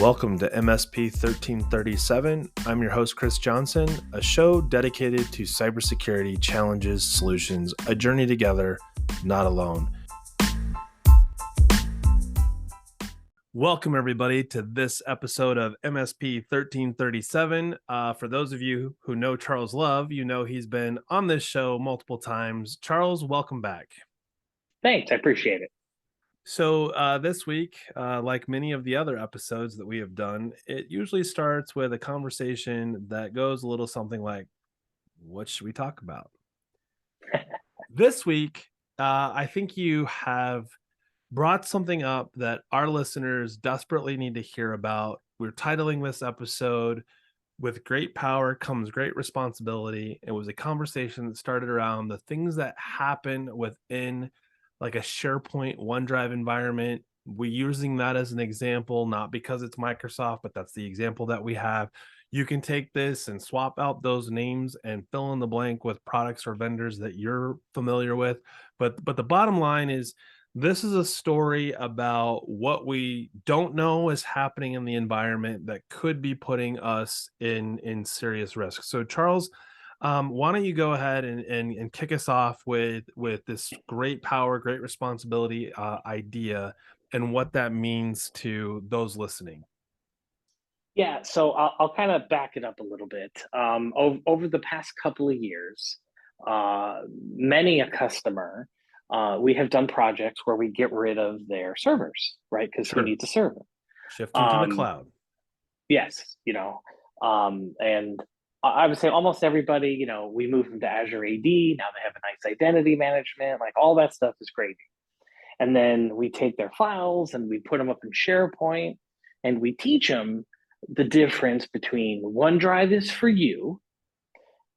Welcome to MSP 1337. I'm your host, Chris Johnson, a show dedicated to cybersecurity challenges, solutions, a journey together, not alone. Welcome, everybody, to this episode of MSP 1337. For those of you who know Charles Love, you know he's been on this show multiple times. Charles, welcome back. Thanks, I appreciate it. So this week, like many of the other episodes that we have done, it usually starts with a conversation that goes a little something like, what should we talk about? This week, I think you have brought something up that our listeners desperately need to hear about. We're titling this episode, "With Great Power Comes Great Responsibility." It was a conversation that started around the things that happen within like a SharePoint OneDrive environment. We're using that as an example, not because it's Microsoft, but that's the example that we have. You can take this and swap out those names and fill in the blank with products or vendors that you're familiar with. But the bottom line is this is a story about what we don't know is happening in the environment that could be putting us in serious risk. So Charles, why don't you go ahead and kick us off with this great power, great responsibility idea and what that means to those listening? Yeah, so I'll kind of back it up a little bit. Over the past couple of years, many a customer, we have done projects where we get rid of their servers, right? Because Sure. who needs a server? Shifting to the cloud. Yes, and I would say almost everybody, we moved them to Azure AD. Now they have a nice identity management, like all that stuff is great. And then we take their files and we put them up in SharePoint and we teach them the difference between OneDrive is for you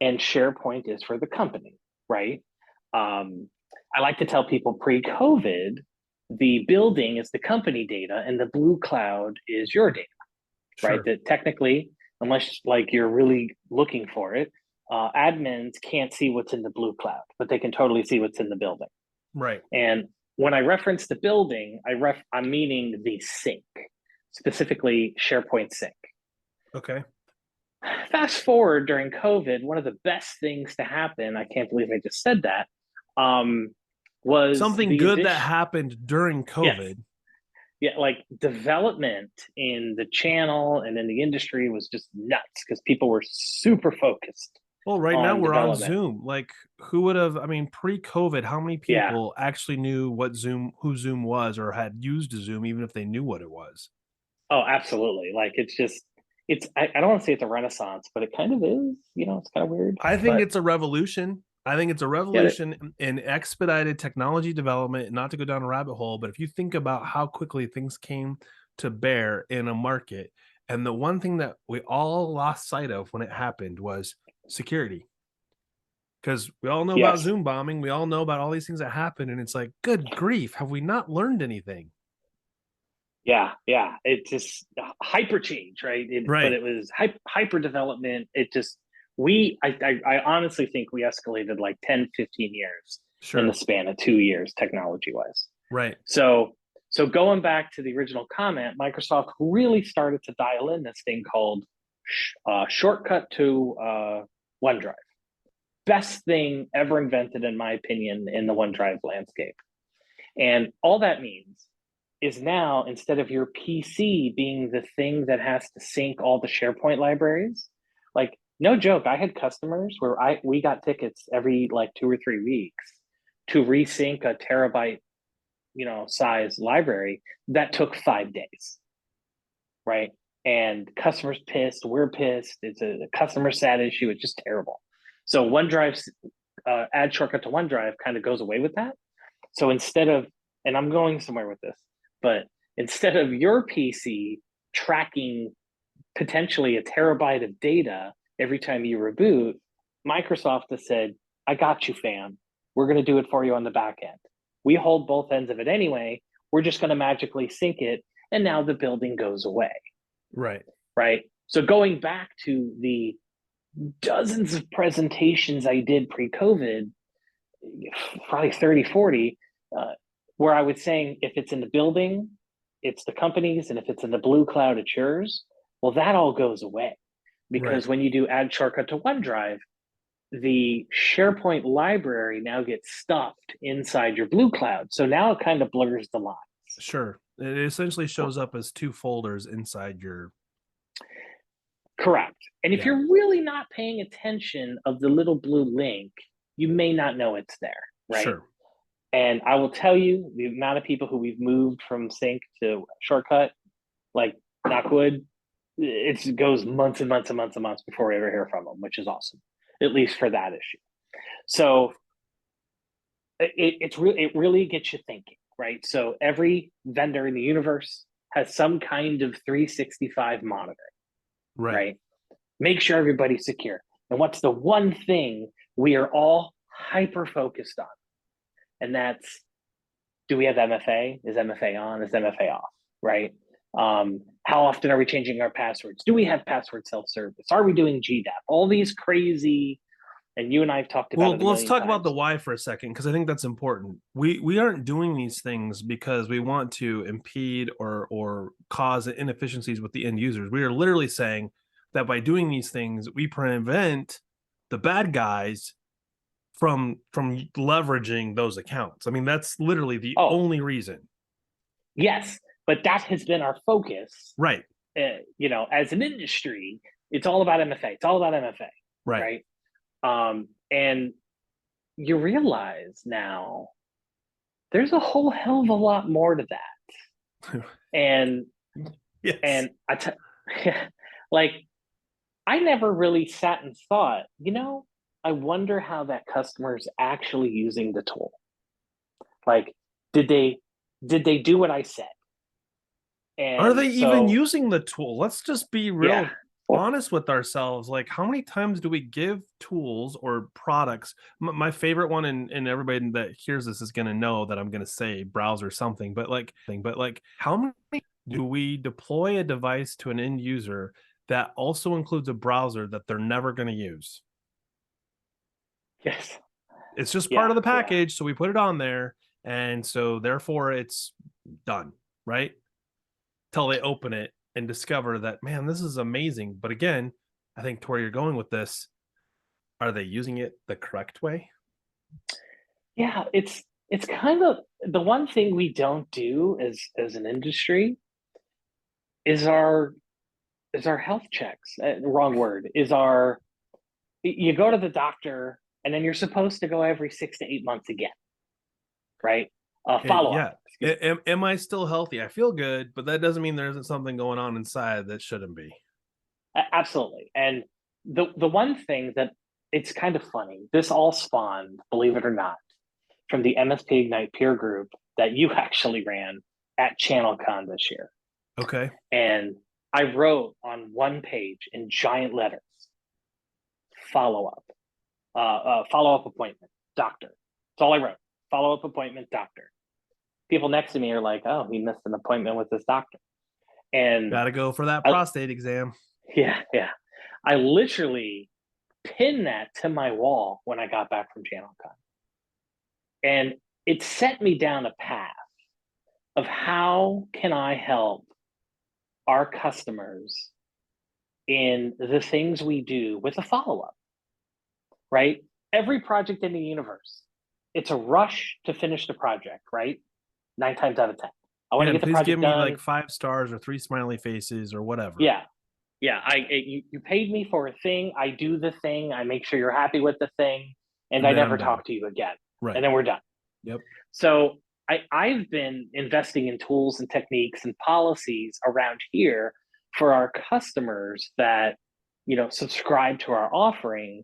and SharePoint is for the company, right? I like to tell people pre-COVID, the building is the company data and the blue cloud is your data, Sure. right? That technically, unless like you're really looking for it, admins can't see what's in the blue cloud, but they can totally see what's in the building. Right. And when I reference the building, I'm meaning the sink, specifically SharePoint Sync. Okay. Fast forward during COVID, one of the best things to happen, I can't believe I just said that, was something good that happened during COVID. Yes. Yeah, like development in the channel and in the industry was just nuts because people were super focused. Well, right now we're on Zoom. Like, who would have, pre-COVID, how many people actually knew who Zoom was or had used Zoom, even if they knew what it was? Oh, absolutely. Like, I don't want to say it's a renaissance, but it kind of is, it's kind of weird. I think it's a revolution. I think it's a revolution in expedited technology development, not to go down a rabbit hole, but if you think about how quickly things came to bear in a market, and the one thing that we all lost sight of when it happened was security. Because we all know about Zoom bombing, we all know about all these things that happen, and it's like, good grief, have we not learned anything? Yeah. It just hyper change, right? Right. But it was hyper development. I honestly think we escalated like 10, 15 years in the span of 2 years, technology wise. Right. So going back to the original comment, Microsoft really started to dial in this thing called shortcut to OneDrive. Best thing ever invented, in my opinion, in the OneDrive landscape. And all that means is now, instead of your PC being the thing that has to sync all the SharePoint libraries, like, no joke, I had customers where we got tickets every like 2 or 3 weeks to resync a terabyte, size library that took 5 days, right? And customers pissed, we're pissed. It's a customer sat issue. It's just terrible. So OneDrive's add shortcut to OneDrive kind of goes away with that. So instead of, and I'm going somewhere with this, but instead of your PC tracking potentially a terabyte of data every time you reboot, Microsoft has said, I got you, fam. We're going to do it for you on the back end. We hold both ends of it anyway. We're just going to magically sync it. And now the building goes away. Right. So going back to the dozens of presentations I did pre-COVID, probably 30, 40, where I was saying, if it's in the building, it's the companies, and if it's in the blue cloud, it's yours. Well, that all goes away Right. because when you do add shortcut to OneDrive, the SharePoint library now gets stuffed inside your blue cloud. So now it kind of blurs the lines. Sure. It essentially shows up as two folders inside your. Correct. And if Yeah. you're really not paying attention of the little blue link, you may not know it's there, right? Sure. And I will tell you the amount of people who we've moved from sync to shortcut, like knock wood, it goes months and months and months and months before we ever hear from them, which is awesome, at least for that issue. So it really gets you thinking, right? So every vendor in the universe has some kind of 365 monitoring, right? Make sure everybody's secure. And what's the one thing we are all hyper focused on? And that's, do we have MFA? Is MFA on? Is MFA off? Right? How often are we changing our passwords? Do we have password self-service? Are we doing GDAP? All these crazy, and you and I have talked about it. Well, let's talk about the why for a second, because I think that's important. We aren't doing these things because we want to impede or cause inefficiencies with the end users. We are literally saying that by doing these things, we prevent the bad guys from leveraging those accounts. I mean, that's literally the only reason. Yes, but that has been our focus, right? As an industry, it's all about MFA. It's all about MFA, right? And you realize now there's a whole hell of a lot more to that. And yes. And like, I never really sat and thought, I wonder how that customer is actually using the tool. Like, did they do what I said? And are they even using the tool? Let's just be real honest with ourselves. Like, how many times do we give tools or products? My favorite one, and everybody that hears this is going to know that I'm going to say browser something, but how many do we deploy a device to an end user that also includes a browser that they're never going to use? Yes. It's just part of the package. So we put it on there. And so therefore it's done, right? Till they open it and discover that, man, this is amazing. But again, I think to where you're going with this, are they using it the correct way? Yeah, it's kind of the one thing we don't do as an industry is our health checks. Wrong word. You go to the doctor and then you're supposed to go every 6 to 8 months again, right? Follow up. Am I still healthy? I feel good, but that doesn't mean there isn't something going on inside that shouldn't be. Absolutely. And the one thing that it's kind of funny, this all spawned, believe it or not, from the MSP Ignite peer group that you actually ran at ChannelCon this year. Okay. And I wrote on one page in giant letters, follow-up appointment, doctor. That's all I wrote. Follow-up appointment, doctor. People next to me are like, oh, he missed an appointment with this doctor. And gotta go for that prostate exam. Yeah. I literally pinned that to my wall when I got back from ChannelCon. And it set me down a path of how can I help our customers in the things we do with a follow-up, right? Every project in the universe, it's a rush to finish the project, right? 9 times out of 10. I want to get the project give me done. like 5 stars or 3 smiley faces or whatever. Yeah. You paid me for a thing. I do the thing. I make sure you're happy with the thing, and I never talk to you again. Right. And then we're done. Yep. So I've been investing in tools and techniques and policies around here for our customers that, subscribe to our offering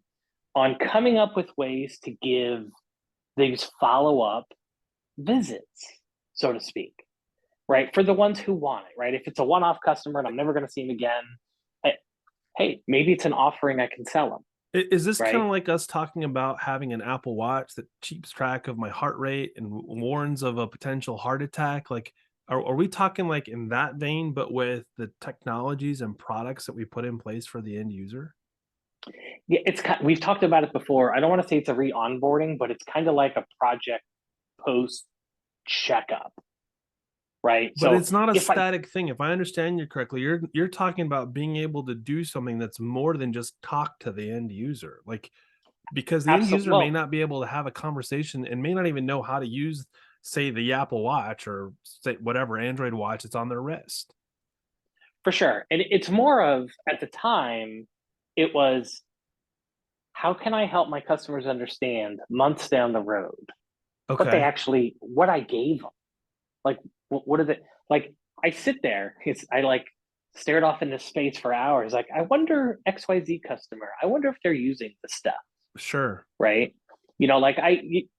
on coming up with ways to give these follow-up visits, so to speak, right? For the ones who want it, right? If it's a one-off customer and I'm never going to see them again, hey, maybe it's an offering I can sell them. Is this kind of like us talking about having an Apple Watch that keeps track of my heart rate and warns of a potential heart attack? Like, are we talking like in that vein, but with the technologies and products that we put in place for the end user? Yeah, we've talked about it before. I don't want to say it's a re-onboarding, but it's kind of like a project post checkup, right? But So it's not a if I static thing. If I understand you correctly, you're talking about being able to do something that's more than just talk to the end user. Like, because the end absolutely, user may well, not be able to have a conversation and may not even know how to use, say, the Apple Watch or say whatever Android watch that's on their wrist. for sure. And it's more of, at the time, it was, how can I help my customers understand months down the road Okay. what I gave them? Like, what are the, like, I sit there, I like stared off into space for hours. Like, I wonder, XYZ customer, I wonder if they're using the stuff, Sure. right? Like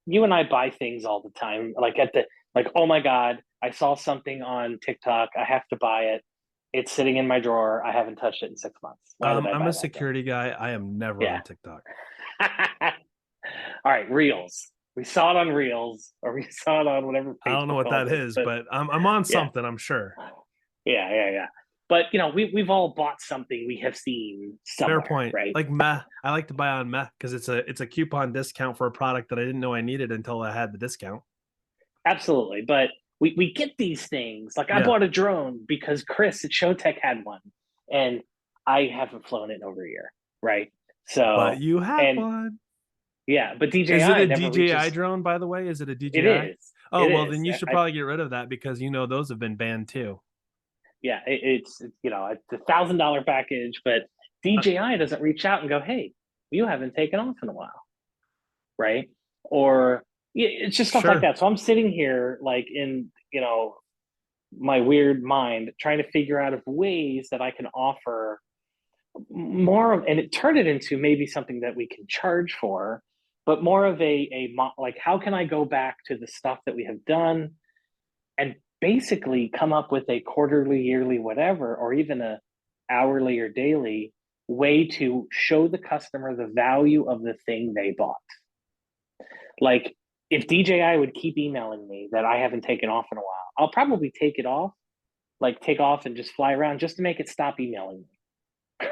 you and I buy things all the time. Like oh my God, I saw something on TikTok. I have to buy it. It's sitting in my drawer. I haven't touched it in 6 months. Why did I I'm a buy that thing? security guy. I am never Yeah. on TikTok. All right, Reels. We saw it on Reels, or we saw it on whatever I don't know Facebook what calls that it. is, But but I'm on yeah, something, I'm sure. yeah. But we've all bought something we have seen Fair somewhere, point. right? Like Meh. I like to buy on Meh because it's a coupon discount for a product that I didn't know I needed until I had the discount. Absolutely. But we get these things. Like, I Yeah. bought a drone because Chris at Showtech had one, and I haven't flown it in over a year, right? But So, you have and one. yeah, but Is it DJI a never DJI reaches. drone, by the way? Is it a It DJI? is. Oh, It well, is. then you should probably get rid of that because those have been banned too. Yeah, it's it's $1,000 package, but Uh, DJI doesn't reach out and go, "Hey, you haven't taken off in a while," right? Or yeah, it's just stuff like sure. that. So I'm sitting here, like, in my weird mind, trying to figure out of ways that I can offer more of, and it turned it into maybe something that we can charge for, but more of like, how can I go back to the stuff that we have done and basically come up with a quarterly, yearly, whatever, or even a hourly or daily way to show the customer the value of the thing they bought. Like, if DJI would keep emailing me that I haven't taken off in a while, I'll probably take off and just fly around just to make it stop emailing me.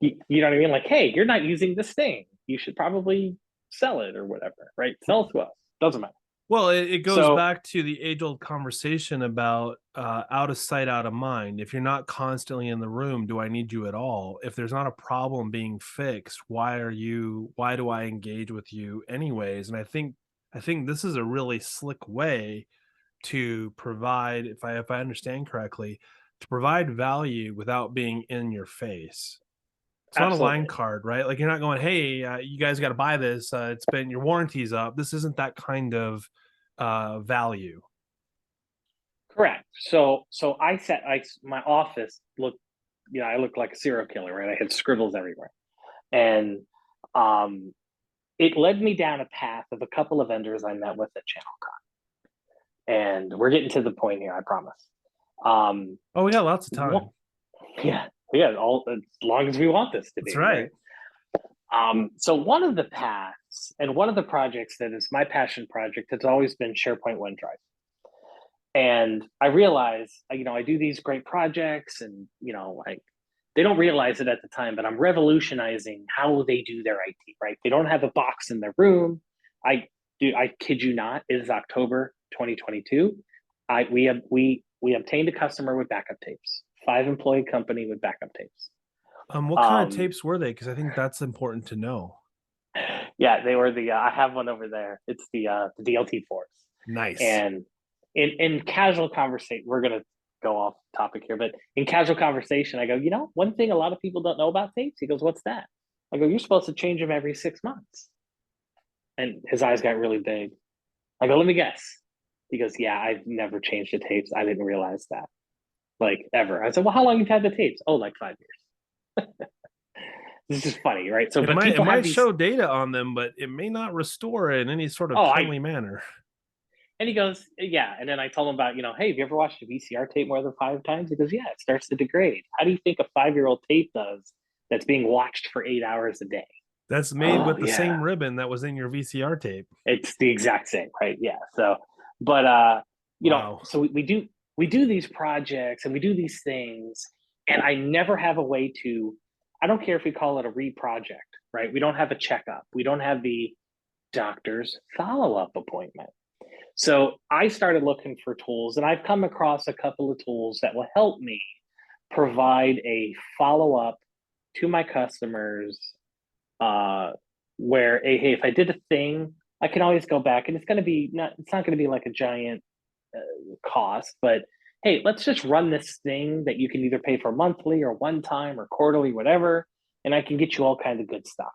You know what I mean? Like, hey, you're not using this thing. You should probably sell it or whatever, right? Sell it to us. Doesn't matter. Well, it goes So, back to the age-old conversation about out of sight, out of mind. If you're not constantly in the room, do I need you at all? If there's not a problem being fixed, why do I engage with you anyways? And I think this is a really slick way to provide, if I understand correctly, to provide value without being in your face. It's not a line absolutely. card, right? Like, you're not going, "Hey, you guys got to buy this. It's been your warranty's up." This isn't that kind of value. Correct. So my office looked, I looked like a serial killer, right? I had scribbles everywhere. And um it led me down a path of a couple of vendors I met with at ChannelCon. And we're getting to the point here, I promise. Um Oh, we got lots of one, time. yeah, all as long as we want this to That's be, right? right. So one of the paths and one of the projects that is my passion project has always been SharePoint OneDrive. And I realize, I do these great projects, and like, they don't realize it at the time, but I'm revolutionizing how they do their IT. Right? They don't have a box in their room. I do. I kid you not. It is October 2022. We obtained a customer with backup tapes. 5-employee company with backup tapes. What kind of Um, tapes were they? Because I think that's important to know. yeah, they were the. I have one over there. It's the DLT Force. Nice. And in casual conversation, we're gonna go off topic here, but in casual conversation, I go, one thing a lot of people don't know about tapes. He goes, "What's that?" I go, "You're supposed to change them every 6 months." And his eyes got really big. I go, "Let me guess." He goes, "Yeah, I've never changed the tapes. I didn't realize that, like, ever." I said, "Well, how long you've had the tapes?" "Oh, like 5 years." This is funny, right? So, It but might it people have might these. show data on them, but it may not restore in any sort of Oh, I timely manner. And he goes, "Yeah." And then I told him about, "Hey, have you ever watched a VCR tape more than 5 times?" He goes, "Yeah, it starts to degrade." How do you think a 5-year-old tape does that's being watched for 8 hours a day? That's made Oh, with the yeah. same ribbon that was in your VCR tape. It's the exact same, right? Yeah. So, but, Wow. so we do these projects and we do these things, and I never have a way to, I don't care if we call it a re-project, right? We don't have a checkup. We don't have the doctor's follow-up appointment. So I started looking for tools, and I've come across a couple of tools that will help me provide a follow up to my customers, uh, where hey, if I did a thing, I can always go back, and it's not going to be like a giant cost, but hey, let's just run this thing that you can either pay for monthly or one time or quarterly, whatever, and I can get you all kinds of good stuff.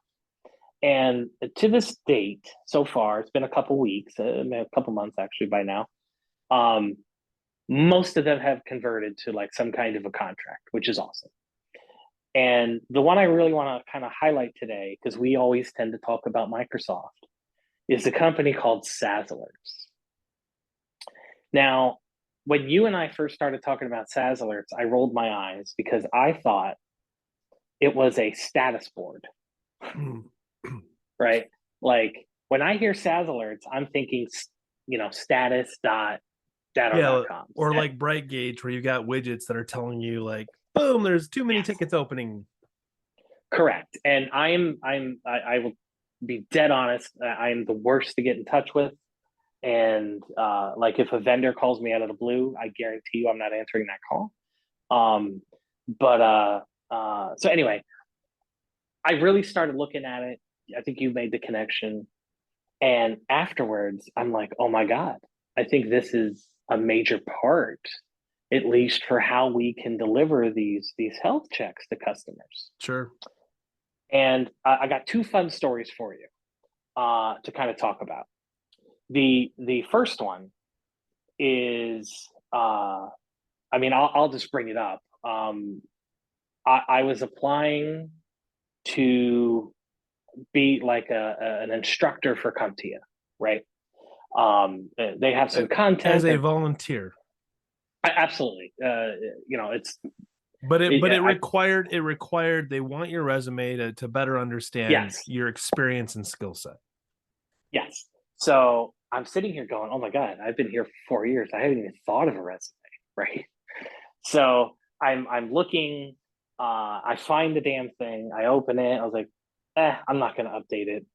And to this date, so far, it's been a couple weeks, a couple months actually by now. Um, most of them have converted to like some kind of a contract, which is awesome. And the one I really want to kind of highlight today, because we always tend to talk about Microsoft, is a company called SaaS Now, when you and I first started talking about SaaS I rolled my eyes because I thought it was a status board, right? Like when I hear SaaS I'm thinking, status dot Yeah, datto.com. or like Bright Gauge, where you got widgets that are telling you like, boom, there's too many tickets opening. Correct. And I will be dead honest. I am the worst to get in touch with. And like if a vendor calls me out of the blue, I guarantee you I'm not answering that call. So anyway, I really started looking at it. I think you made the connection. And afterwards, I'm like, oh my God, I think this is a major part, at least for how we can deliver these health checks to customers. Sure. And I got two fun stories for you to kind of talk about. The first one is, I'll just bring it up. I was applying to be like an instructor for CompTIA, right? They have some content as a volunteer. Absolutely. It's but it required they want your resume to better understand yes. your experience and skill set. Yes. So I'm sitting here going, oh my God, I've been here for 4 years. I haven't even thought of a resume, right? So I'm looking, I find the damn thing, I open it, I was like, I'm not gonna update it,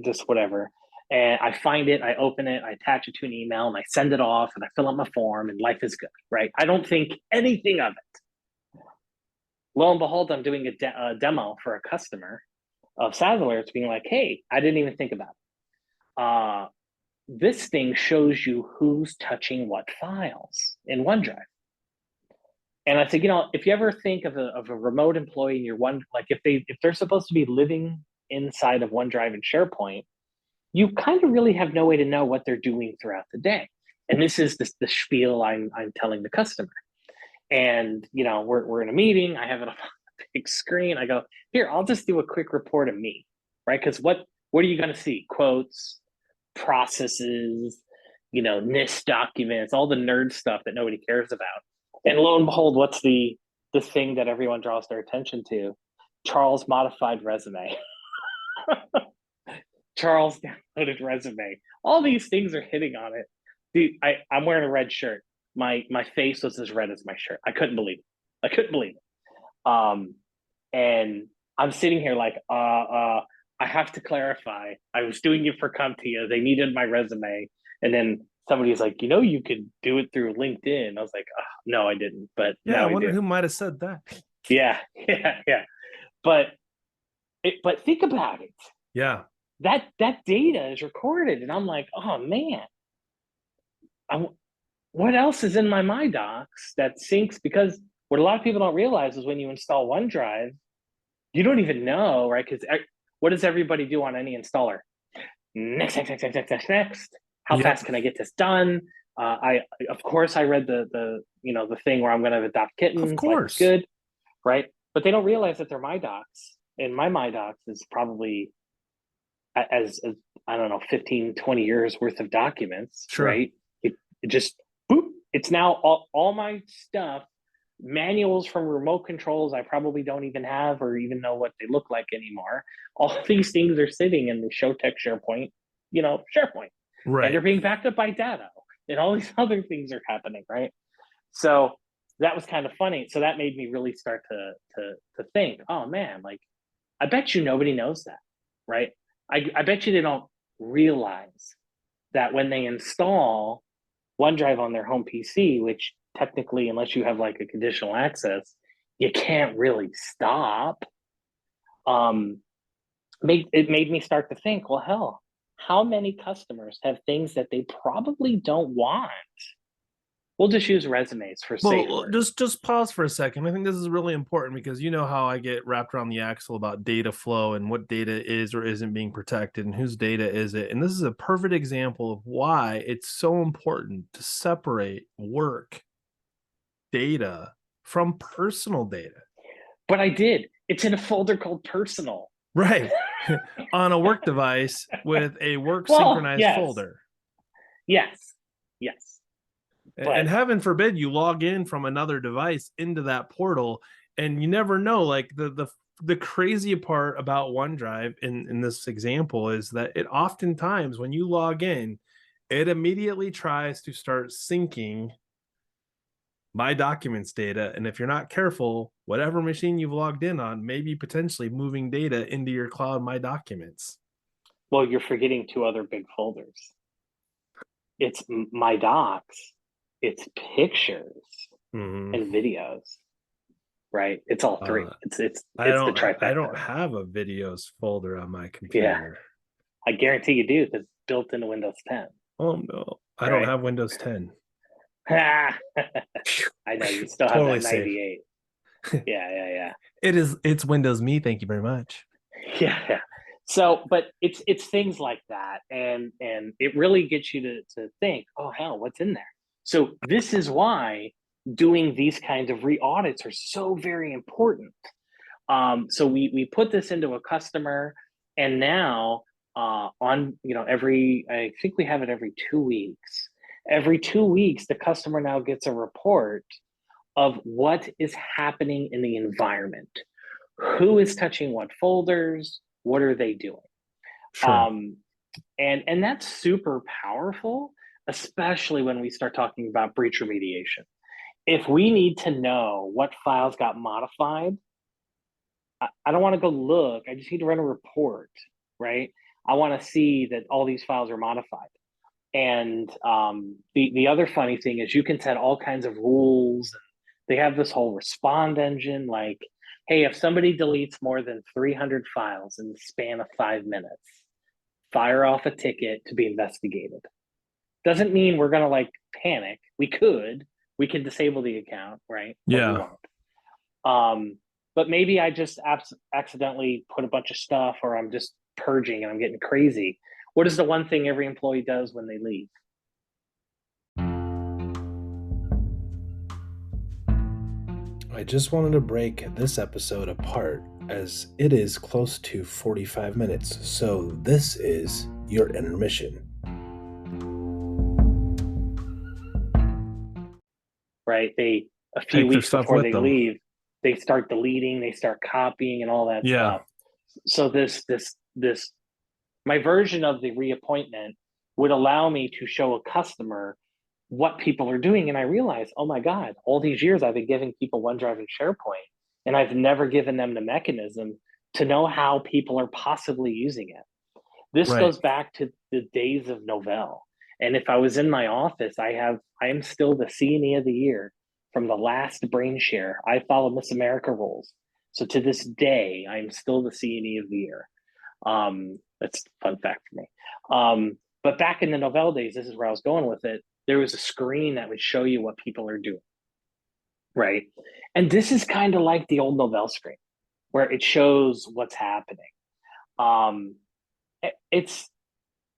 just whatever. And I find it, I open it, I attach it to an email, and I send it off, and I fill out my form, and life is good, right? I don't think anything of it. Lo and behold, I'm doing a demo for a customer of SaaS Alerts, being like, hey, I didn't even think about it. This thing shows you who's touching what files in OneDrive. And I think, if you ever think of a remote employee in your like if they're supposed to be living inside of OneDrive and SharePoint, you kind of really have no way to know what they're doing throughout the day. And this is the spiel I'm telling the customer. And we're in a meeting. I have it on a big screen. I go, here, I'll just do a quick report of me, right? Because what are you going to see? Quotes, processes, NIST documents, all the nerd stuff that nobody cares about. And lo and behold, what's the thing that everyone draws their attention to? Charles modified resume. Charles downloaded resume. All these things are hitting on it. Dude, I'm wearing a red shirt. My face was as red as my shirt. I couldn't believe it. And I'm sitting here like, I have to clarify. I was doing it for CompTIA. They needed my resume. And then somebody's like, you could do it through LinkedIn. I was like, oh, no, I didn't. But yeah, I wonder who might have said that. Yeah. But think about it. Yeah. That data is recorded. And I'm like, oh man, what else is in my docs that syncs? Because what a lot of people don't realize is when you install OneDrive, you don't even know, right? Because what does everybody do on any installer? Next. How fast can I get this done? Of course I read the thing where I'm going to adopt kittens. Of course, like, good, right? But they don't realize that they're my docs, and my docs is probably as I don't know 15, 20 years worth of documents, sure. Right? It just boop. It's now all my stuff. Manuals from remote controls I probably don't even have or even know what they look like anymore. All these things are sitting in the Showtech SharePoint, SharePoint. Right. And they're being backed up by Datto. And all these other things are happening, right? So that was kind of funny. So that made me really start to think, oh man, like I bet you nobody knows that, right? I bet you they don't realize that when they install OneDrive on their home PC, which technically, unless you have like a conditional access, you can't really stop. It made me start to think, well, hell, how many customers have things that they probably don't want? We'll just use resumes for safe Well, word. just pause for a second. I think this is really important because you know how I get wrapped around the axle about data flow and what data is or isn't being protected and whose data is it. And this is a perfect example of why it's so important to separate work data from personal data. But I did. It's in a folder called personal. Right. On a work device with a work Well, synchronized yes, folder. yes, yes. And But heaven forbid you log in from another device into that portal, and you never know. Like the crazy part about OneDrive in this example is that it oftentimes when you log in, it immediately tries to start syncing my documents data. And if you're not careful, whatever machine you've logged in on may be potentially moving data into your cloud My Documents. well, you're forgetting two other big folders. It's my docs, it's pictures Mm-hmm. and videos. Right? It's all three. It's the trifecta. I don't have a videos folder on my Yeah, computer. I guarantee you do because it's built into Windows 10. Oh no, I don't Right? have Windows 10. I know you still have Totally that safe. 98. Yeah. It's Windows Me, thank you very much. Yeah. So, but it's things like that, and it really gets you to think, oh hell, what's in there? So this is why doing these kinds of re-audits are so very important. So we put this into a customer, and now on every, I think we have it every 2 weeks. Every 2 weeks, the customer now gets a report of what is happening in the environment, who is touching what folders, what are they doing. Sure. And that's super powerful, especially when we start talking about breach remediation. If we need to know what files got modified, I don't want to go look. I just need to run a report, right? I want to see that all these files are modified. And the other funny thing is you can set all kinds of rules. And they have this whole respond engine, like, hey, if somebody deletes more than 300 files in the span of 5 minutes, fire off a ticket to be investigated. Doesn't mean we're going to like panic. We can disable the account, right? But we Yeah. won't. But maybe I just accidentally put a bunch of stuff, or I'm just purging and I'm getting crazy. What is the one thing every employee does when they leave? I just wanted to break this episode apart as it is close to 45 minutes. So this is your intermission. Right? A few Take their weeks stuff before with they them. leave, they start deleting, they start copying and all that Yeah. stuff. So this my version of the reappointment would allow me to show a customer what people are doing. And I realize, oh my God, all these years I've been giving people OneDrive and SharePoint, and I've never given them the mechanism to know how people are possibly using it. This Right. goes back to the days of Novell. And if I was in my office, I am still the CNE of the year from the last brain share. I follow Miss America rules. So to this day, I'm still the CNE of the year. That's a fun fact for me. But back in the Novell days, this is where I was going with it. There was a screen that would show you what people are doing, right? And this is kind of like the old Novell screen, where it shows what's happening. It's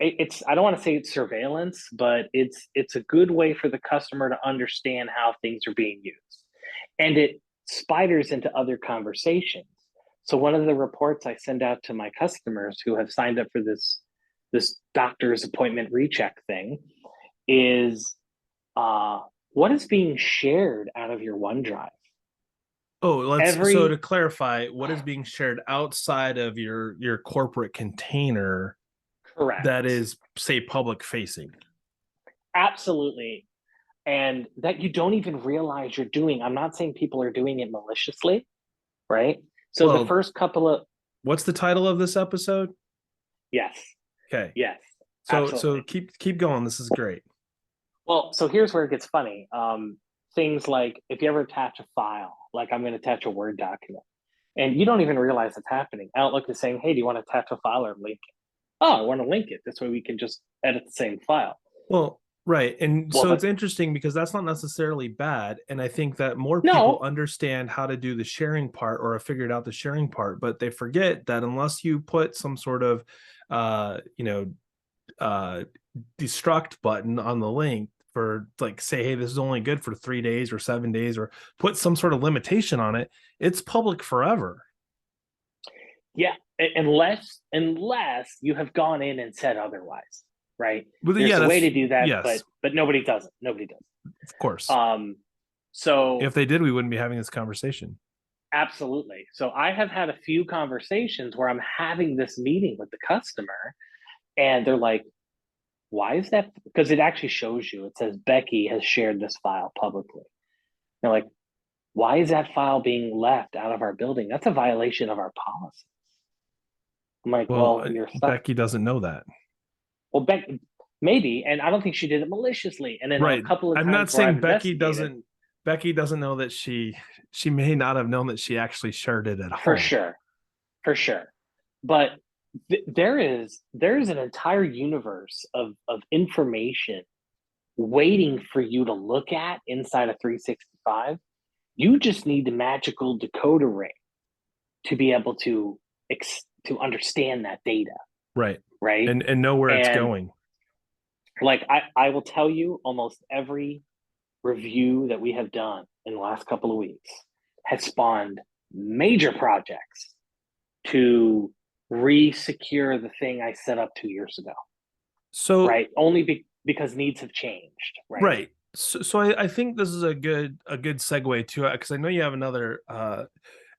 I don't want to say it's surveillance, but it's a good way for the customer to understand how things are being used, and it spiders into other conversations. So one of the reports I send out to my customers who have signed up for this doctor's appointment recheck thing is what is being shared out of your OneDrive. Oh, so to clarify, what is being shared outside of your corporate container? Correct. That is, say, public facing. Absolutely. And that you don't even realize you're doing. I'm not saying people are doing it maliciously, right? So the first couple of... What's the title of this episode? Yes. Okay. Yes. So Absolutely. keep going. This is great. Well, so here's where it gets funny. Things like if you ever attach a file, like I'm going to attach a Word document, and you don't even realize it's happening. Outlook is saying, "Hey, do you want to attach a file or link it?" Oh, I want to link it. This way we can just edit the same file. Well, right. And Well, so it's the interesting because that's not necessarily bad. And I think that more people no, understand how to do the sharing part or have figured out the sharing part, but they forget that unless you put some sort of, uh, you know, uh, destruct button on the link for like, say, hey, this is only good for 3 days or 7 days, or put some sort of limitation on it, it's public forever. yeah, unless you have gone in and said otherwise, right? But There's yeah, a way that's to do that, yes, but nobody does it. Nobody does. of course. So If they did, we wouldn't be having this conversation. absolutely. So I have had a few conversations where I'm having this meeting with the customer, and they're like, "Why is that?" Because it actually shows you. It says Becky has shared this file publicly. They're like, "Why is that file being left out of our building? That's a violation of our policy." I'm like, Well, "Well, you're stuck." Becky doesn't know that. Well, Becky, maybe, and I don't think she did it maliciously. And then a Right. couple of I'm not times where I've saying investigated, Becky doesn't know that she may not have known that she actually shared it at for home. sure, for sure, but there is an entire universe of information waiting for you to look at inside of 365. You just need the magical decoder ring to be able to to understand that data, Right. right? And know where it's And going. like I will tell you, almost every review that we have done in the last couple of weeks has spawned major projects to re-secure the thing I set up 2 years ago, So right? Only because needs have changed, right? right. So I think this is a good segue to it because I know you have another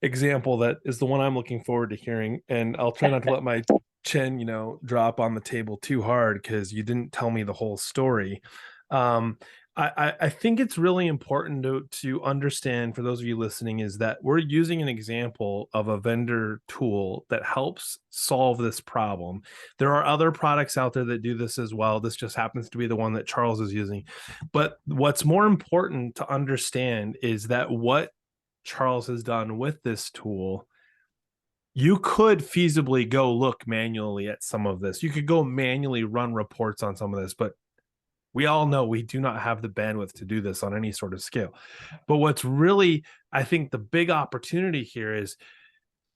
example that is the one I'm looking forward to hearing, and I'll try not to let my chin, drop on the table too hard because you didn't tell me the whole story. Um, I think it's really important to understand for those of you listening is that we're using an example of a vendor tool that helps solve this problem. There are other products out there that do this as well. This just happens to be the one that Charles is using. But what's more important to understand is that what Charles has done with this tool, you could feasibly go look manually at some of this. You could go manually run reports on some of this, but we all know we do not have the bandwidth to do this on any sort of scale. But what's really, I think, the big opportunity here is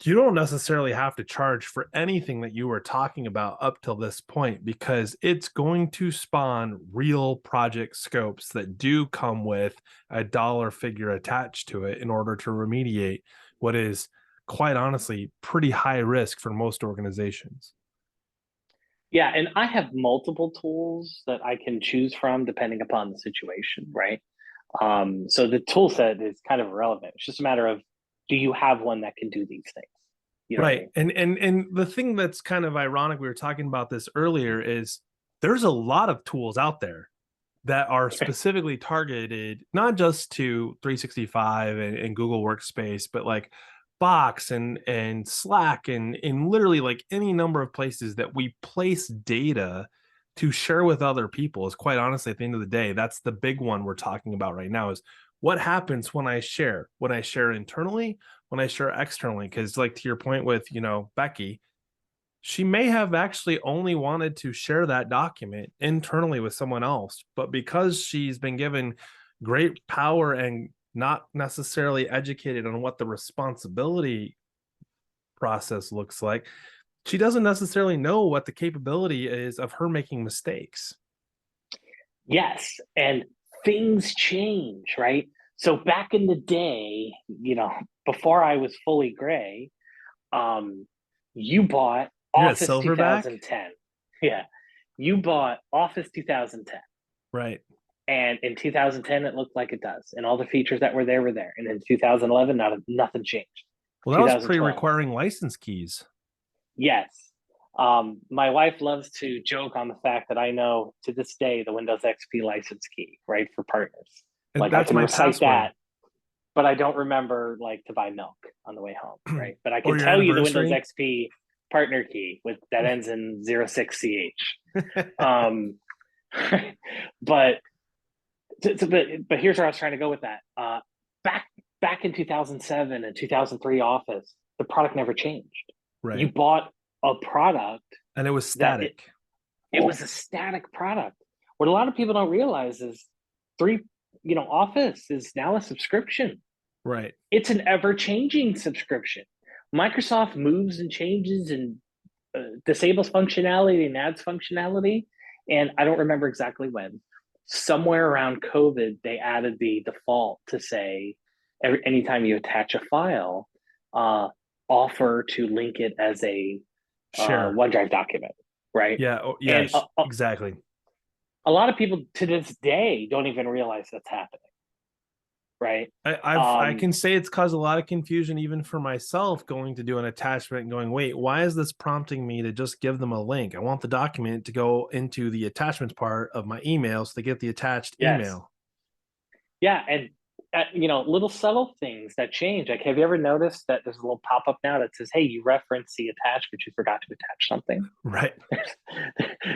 you don't necessarily have to charge for anything that you were talking about up till this point because it's going to spawn real project scopes that do come with a dollar figure attached to it in order to remediate what is quite honestly pretty high risk for most organizations. Yeah, and I have multiple tools that I can choose from depending upon the situation, right? So the tool set is kind of irrelevant. It's just a matter of, do you have one that can do these things? You know what I Right. mean? And the thing that's kind of ironic, we were talking about this earlier, is there's a lot of tools out there that are specifically targeted not just to 365 and Google Workspace, but like Box and Slack and in literally like any number of places that we place data to share with other people. Is quite honestly, at the end of the day, that's the big one we're talking about right now is what happens when I share internally, when I share externally. Because like to your point with, Becky, she may have actually only wanted to share that document internally with someone else, but because she's been given great power and not necessarily educated on what the responsibility process looks like, she doesn't necessarily know what the capability is of her making mistakes. Yes, and things change, right? So back in the day, before I was fully gray, um, you bought You're a Office silverback, 2010. Yeah, you bought Office 2010. right? And in 2010, it looked like it does. And all the features that were there were there. And in 2011, nothing changed. Well, that was 2012, pre-requiring license keys. yes. My wife loves to joke on the fact that I know to this day the Windows XP license key, right, for partners. And Like I that's can my recite password. that, but I don't remember like to buy milk on the way home, right? But I Or can your tell you the Windows anniversary. XP. partner key with that ends in 06ch. Um, but, but here's where I was trying to go with that. Back in 2007 and 2003 Office, the product never changed. Right. You bought a product, and it was static. It was a static product. What a lot of people don't realize is Office is now a subscription. Right. It's an ever-changing subscription. Microsoft moves and changes and disables functionality and adds functionality. And I don't remember exactly when. Somewhere around COVID, they added the default to say anytime you attach a file, offer to link it as a OneDrive document, right? Yeah. Yes, exactly. A lot of people to this day don't even realize that's happening. Right. I can say it's caused a lot of confusion even for myself going to do an attachment and going, wait, why is this prompting me to just give them a link? I want the document to go into the attachments part of my email so they get the attached email. Yeah. And, little subtle things that change. Like, have you ever noticed that there's a little pop-up now that says, hey, you reference the attach, but you forgot to attach something? Right.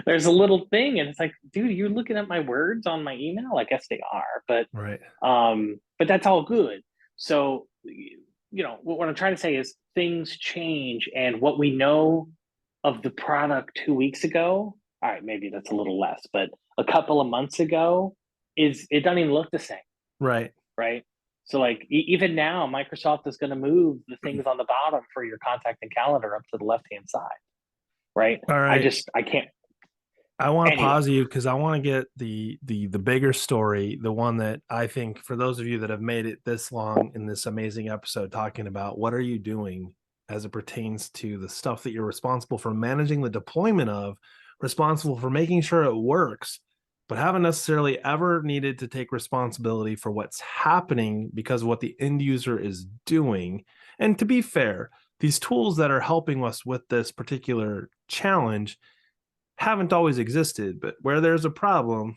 There's a little thing, and it's like, dude, you're looking at my words on my email? I guess they are, but right. But that's all good. So, what I'm trying to say is things change, and what we know of the product 2 weeks ago, all right, maybe that's a little less, but a couple of months ago, it doesn't even look the same. Right. Right. So like even now, Microsoft is going to move the things on the bottom for your contact and calendar up to the left-hand side. Right. All right. I can't. I want to pause you because I want to get the bigger story, the one that I think for those of you that have made it this long in this amazing episode, talking about what are you doing as it pertains to the stuff that you're responsible for managing the deployment of, responsible for making sure it works, but haven't necessarily ever needed to take responsibility for what's happening because of what the end user is doing. And to be fair, these tools that are helping us with this particular challenge haven't always existed, but where there's a problem,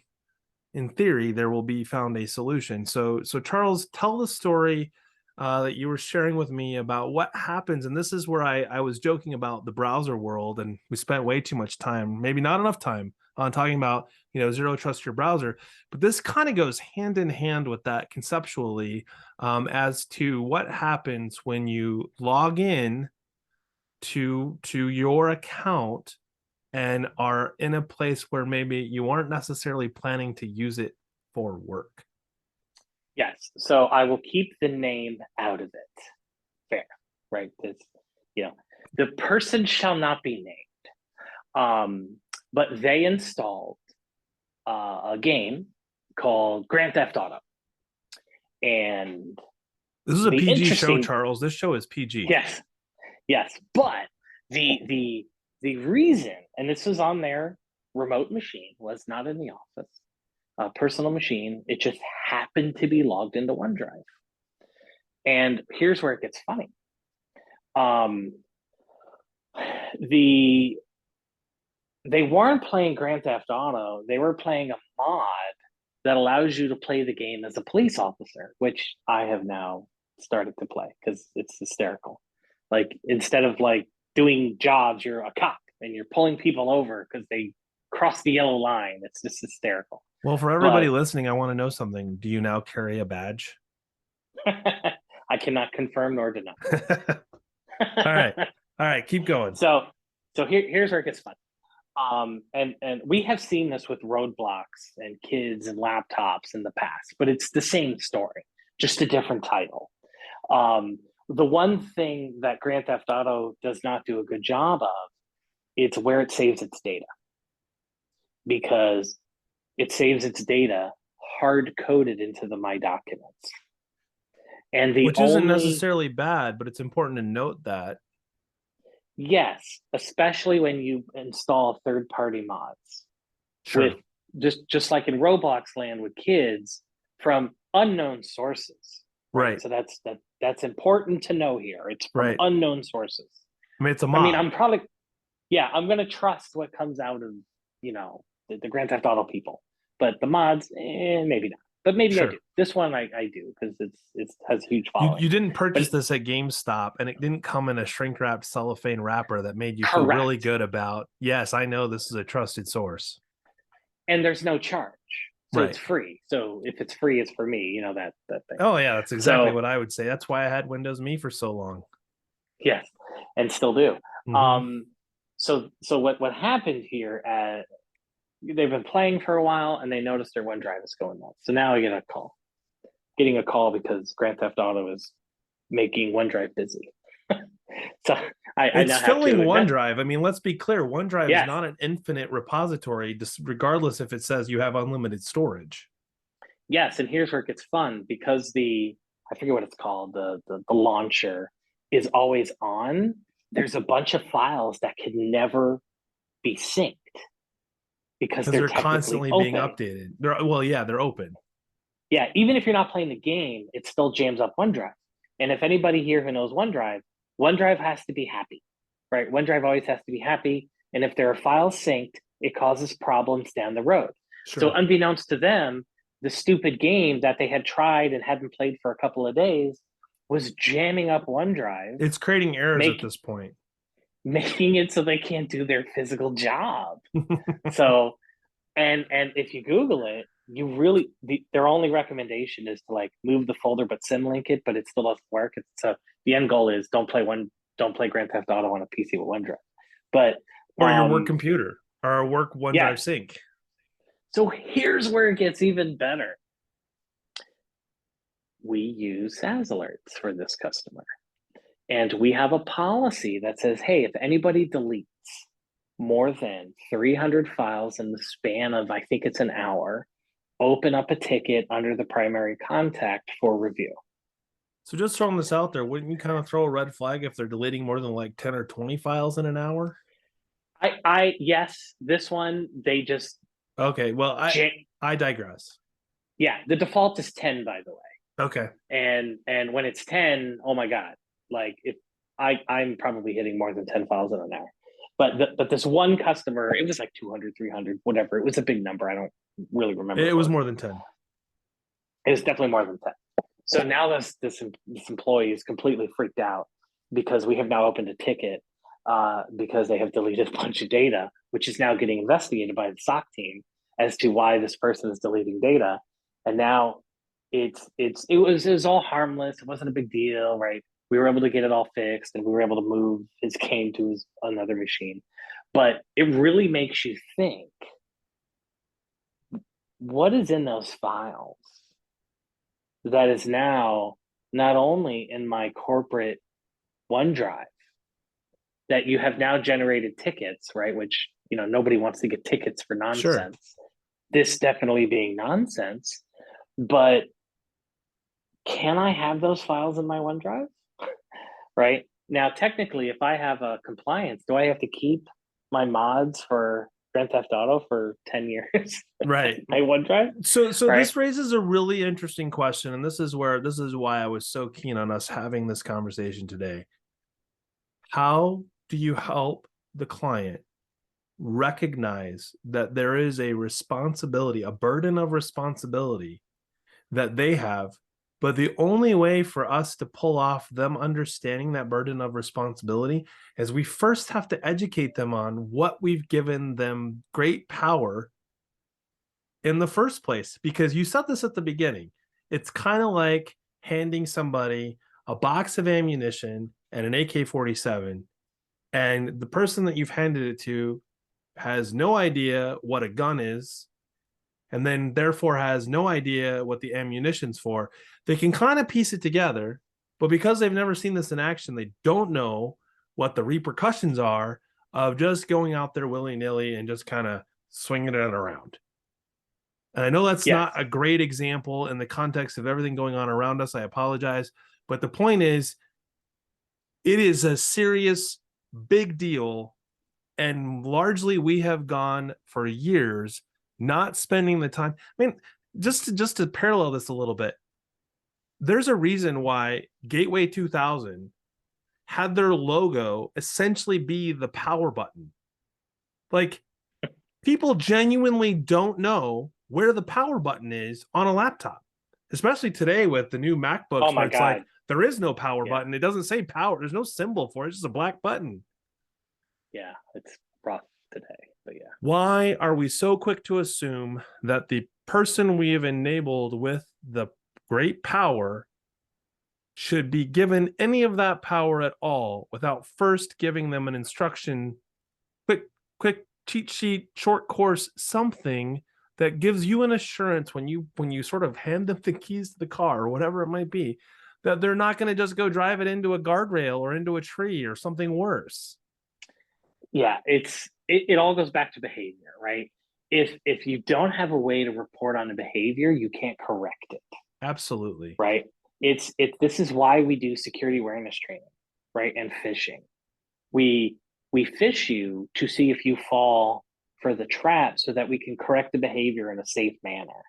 in theory, there will be found a solution. So Charles, tell the story that you were sharing with me about what happens. And this is where I was joking about the browser world, and we spent way too much time, maybe not enough time, on talking about, zero trust your browser. But this kind of goes hand in hand with that conceptually, as to what happens when you log in to your account and are in a place where maybe you aren't necessarily planning to use it for work. Yes. So I will keep the name out of it. Fair, right? Because, the person shall not be named. But they installed a game called Grand Theft Auto. And this is a PG show, Charles. This show is PG. Yes. But the reason, and this was on their remote machine, was not in the office, personal machine. It just happened to be logged into OneDrive. And here's where it gets funny. They weren't playing Grand Theft Auto. They were playing a mod that allows you to play the game as a police officer, which I have now started to play because it's hysterical. Like, instead of like doing jobs, you're a cop and you're pulling people over because they crossed the yellow line. It's just hysterical. Well, for everybody listening, I want to know something. Do you now carry a badge? I cannot confirm nor deny. All right, keep going. So here's where it gets fun. And we have seen this with Roblox and kids and laptops in the past, but it's the same story, just a different title. The one thing that Grand Theft Auto does not do a good job of, it's where it saves its data, because it saves its data hard coded into the My Documents. And which isn't necessarily bad, but it's important to note that. Yes, especially when you install third-party mods. Sure. With just like in Roblox land with kids from unknown sources. Right. So that's important to know here. It's from unknown sources. I mean, it's a mod. I mean, I'm going to trust what comes out of, the Grand Theft Auto people. But the mods, maybe not. but maybe I Sure. do. This one I do because it has a huge You following. you didn't But purchase this at GameStop, and it didn't come in a shrink wrapped cellophane wrapper that made you feel really correct. good about, yes, I know this is a trusted source. And there's no charge. So it's Right. free. So if it's free, it's for me, that thing. Oh yeah, that's exactly So what I would say. That's why I had Windows Me for so long. yes, and still do. Mm-hmm. So what happened here? They've been playing for a while, and they noticed their OneDrive is going nuts. So now I get a call, getting a call because Grand Theft Auto is making OneDrive busy. So I It's now have filling to invest. OneDrive. I mean, let's be clear. OneDrive is Yes, not an infinite repository, just regardless if it says you have unlimited storage. yes, and here's where it gets fun because I forget what it's called, the launcher is always on. There's a bunch of files that can never be synced because Because they're they're technically constantly being open. updated. They're open. Yeah, even if you're not playing the game, it still jams up OneDrive. And if anybody here who knows OneDrive, OneDrive has to be happy, right? OneDrive always has to be happy. And if there are files synced, it causes problems down the road. So, Sure. unbeknownst to them, the stupid game that they had tried and hadn't played for a couple of days was jamming up OneDrive, It's creating errors at make, this point. making it so they can't do their physical job. So, and if you Google it, you really their only recommendation is to like move the folder but symlink it, but it still doesn't work. So the end goal is don't play Grand Theft Auto on a PC with OneDrive. But Or your work computer or a work yeah. OneDrive sync. So here's where it gets even better. We use SaaS alerts for this customer. And we have a policy that says, hey, if anybody deletes more than 300 files in the span of, I think it's an hour, open up a ticket under the primary contact for review. So just throwing this out there, wouldn't you kind of throw a red flag if they're deleting more than like 10 or 20 files in an hour? Yes, this one, they just. Okay, well, I digress. Yeah, the default is 10, by the way. Okay. And when it's 10, oh my God, like if I'm probably hitting more than 10 files in an hour. But this one customer, it was like 200, 300, whatever. It was a big number. I don't really remember. It was more than 10. It was definitely more than 10. So now this employee is completely freaked out because we have now opened a ticket because they have deleted a bunch of data, which is now getting investigated by the SOC team as to why this person is deleting data. And now it was all harmless. It wasn't a big deal, right? We were able to get it all fixed, and we were able to move his game to another machine. But it really makes you think: what is in those files that is now not only in my corporate OneDrive that you have now generated tickets, right? Which nobody wants to get tickets for nonsense. Sure. This definitely being nonsense, but can I have those files in my OneDrive? Right now, technically, if I have a compliance, do I have to keep my mods for Grand Theft Auto for 10 years? Right. My OneDrive. So right? This raises a really interesting question, and this is why I was so keen on us having this conversation today. How do you help the client recognize that there is a responsibility, a burden of responsibility that they have, but the only way for us to pull off them understanding that burden of responsibility is we first have to educate them on what we've given them great power in the first place? Because you said this at the beginning. It's kind of like handing somebody a box of ammunition and an AK-47, and the person that you've handed it to has no idea what a gun is, and then therefore has no idea what the ammunition's for. They can kind of piece it together, but because they've never seen this in action, they don't know what the repercussions are of just going out there willy-nilly and just kind of swinging it around. And I know that's not a great example in the context of everything going on around us. I apologize. But the point is, it is a serious, big deal. And largely we have gone for years not spending the time. I mean, just to parallel this a little bit, there's a reason why Gateway 2000 had their logo essentially be the power button. Like, people genuinely don't know where the power button is on a laptop, especially today with the new MacBooks, Oh my where it's like God. there is no power Yeah. button. It doesn't say power. There's no symbol for it. It's just a black button. Yeah, it's rough today, but yeah. Why are we so quick to assume that the person we have enabled with the great power should be given any of that power at all without first giving them an instruction, quick cheat sheet, short course, something that gives you an assurance when you sort of hand them the keys to the car or whatever it might be, that they're not going to just go drive it into a guardrail or into a tree or something worse. Yeah, it all goes back to behavior, right? If you don't have a way to report on a behavior, you can't correct it, Absolutely. right? This is why we do security awareness training, right? And phishing. We fish you to see if you fall for the trap so that we can correct the behavior in a safe manner,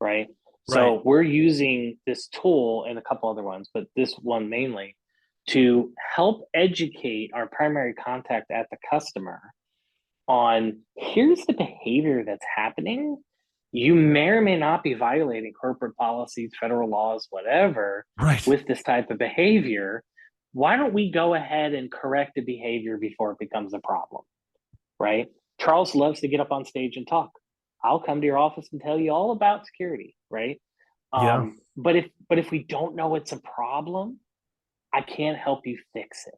right? So Right. we're using this tool and a couple other ones, but this one mainly to help educate our primary contact at the customer on here's the behavior that's happening. You may or may not be violating corporate policies, federal laws, whatever, Right. with this type of behavior. Why don't we go ahead and correct the behavior before it becomes a problem? Right? Charles loves to get up on stage and talk. I'll come to your office and tell you all about security, right? Yeah. But if we don't know it's a problem, I can't help you fix it.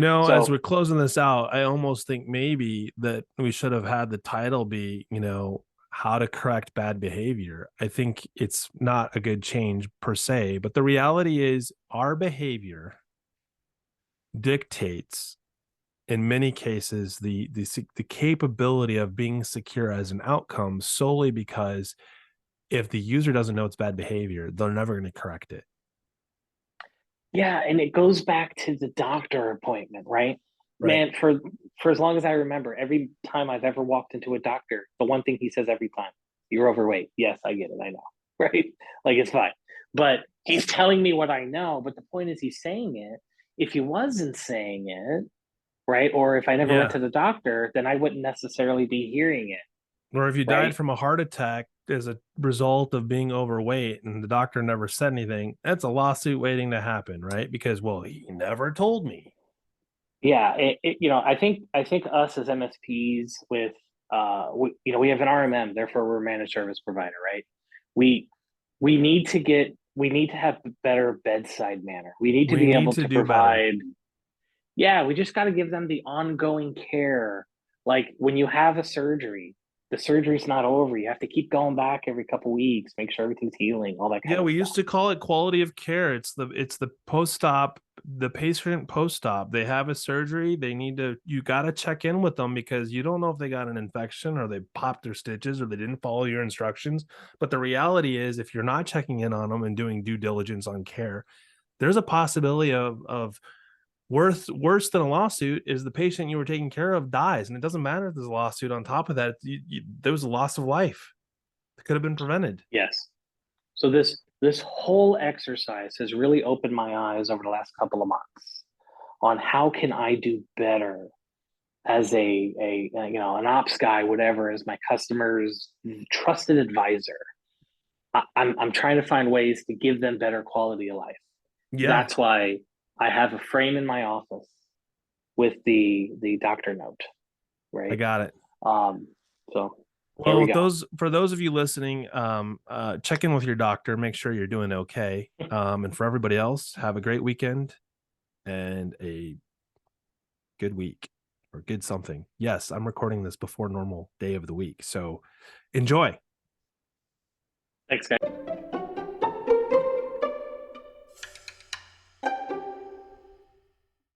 As So we're closing this out, I almost think maybe that we should have had the title be, how to correct bad behavior. I think it's not a good change per se, but the reality is our behavior dictates in many cases the capability of being secure as an outcome, solely because if the user doesn't know it's bad behavior, they're never going to correct it. yeah, and it goes back to the doctor appointment, right? Right. Man, for as long as I remember, every time I've ever walked into a doctor, the one thing he says every time, you're overweight. Yes, I get it, I know. Right? Like it's fine. But he's telling me what I know, but the point is he's saying it. If he wasn't saying it, right? Or if I never went Yeah. to the doctor, then I wouldn't necessarily be hearing it, Or if you died right? from a heart attack as a result of being overweight and the doctor never said anything, that's a lawsuit waiting to happen, right? Because, well, he never told me. Yeah, I think us as MSPs with we have an RMM, therefore we're a managed service provider, right? We we need to have better bedside manner. We need to We be need able to to do better. provide, yeah, we just got to give them the ongoing care. Like when you have a surgery, the surgery's not over. You have to keep going back every couple weeks, make sure everything's healing, all that kind Yeah, of we stuff. used to call it quality of care. It's the post-op, the patient post-op. They have a surgery, you got to check in with them because you don't know if they got an infection or they popped their stitches or they didn't follow your instructions. But the reality is if you're not checking in on them and doing due diligence on care, there's a possibility of worse than a lawsuit is the patient you were taking care of dies. And it doesn't matter if there's a lawsuit on top of that. There was a loss of life that could have been prevented. Yes. So this whole exercise has really opened my eyes over the last couple of months on how can I do better as a an ops guy, whatever, as my customer's trusted advisor. I'm trying to find ways to give them better quality of life. Yeah, That's why I have a frame in my office with the doctor note, I right? got it. Um, so there Well, we go. for those of you listening, check in with your doctor, make sure you're doing okay. And for everybody else, have a great weekend and a good week or good something. Yes, I'm recording this before normal day of the week, so enjoy. Thanks, guys.